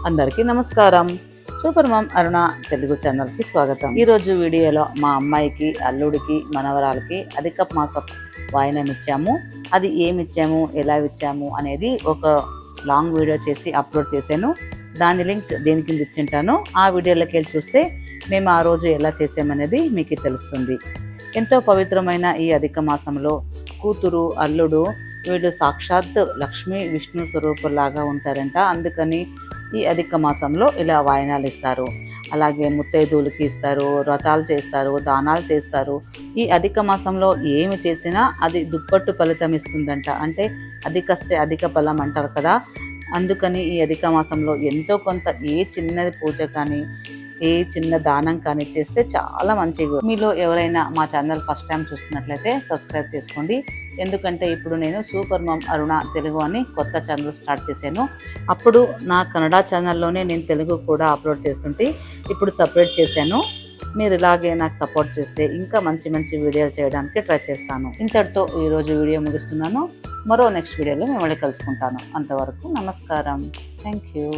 అందరికీ నమస్కారం. Super mom అరుణ తెలుగు ఛానల్కి స్వాగతం. ఈరోజు వీడియోలో మా అమ్మాయికి, అల్లుడికి, మనవరాలకి అధిక మాస వాయినం ఇచ్చాము. అది ఏమి ఇచ్చాము, ఎలా ఇచ్చాము అనేది ఒక లాంగ్ వీడియో చేసి అప్లోడ్ చేశాను. దాని లింక్ దేని కింద ఇచ్చింటాను. ఆ వీడియోలోకి వెళ్ళి చూస్తే మేము ఆ రోజు ఎలా చేసామనేది మీకు తెలుస్తుంది. ఎంతో పవిత్రమైన ఈ అధిక మాసంలో కూతురు, అల్లుడు వీళ్ళు సాక్షాత్ లక్ష్మీ విష్ణు స్వరూపులాగా ఉంటారంట. అందుకని ఈ అధిక మాసంలో ఇలా వాయినాలు ఇస్తారు. అలాగే ముత్తైదువులకి ఇస్తారు, వ్రతాలు చేస్తారు, దానాలు చేస్తారు. ఈ అధిక మాసంలో ఏమి చేసినా అది దుప్పట్టు ఫలితం ఇస్తుందంట. అంటే అధిక ఫలం అంటారు కదా. అందుకని ఈ అధిక మాసంలో ఎంతో కొంత ఏ చిన్నది పూజ కానీ, ఏ చిన్న దానం కానీ చేస్తే చాలా మంచిగా. మీలో ఎవరైనా మా ఛానల్ ఫస్ట్ టైం చూస్తున్నట్లయితే సబ్స్క్రైబ్ చేసుకోండి. ఎందుకంటే ఇప్పుడు నేను సూపర్ మామ్ అరుణ తెలుగు అని కొత్త ఛానల్ స్టార్ట్ చేశాను. అప్పుడు నా కన్నడ ఛానల్లోనే నేను తెలుగు కూడా అప్లోడ్ చేస్తుంటే ఇప్పుడు సపరేట్ చేశాను. మీరు ఇలాగే నాకు సపోర్ట్ చేస్తే ఇంకా మంచి మంచి వీడియోలు చేయడానికి ట్రై చేస్తాను. ఇంతటితో ఈరోజు వీడియో ముగిస్తున్నాను. మరో నెక్స్ట్ వీడియోలో మిమ్మల్ని కలుసుకుంటాను. అంతవరకు నమస్కారం. Thank you.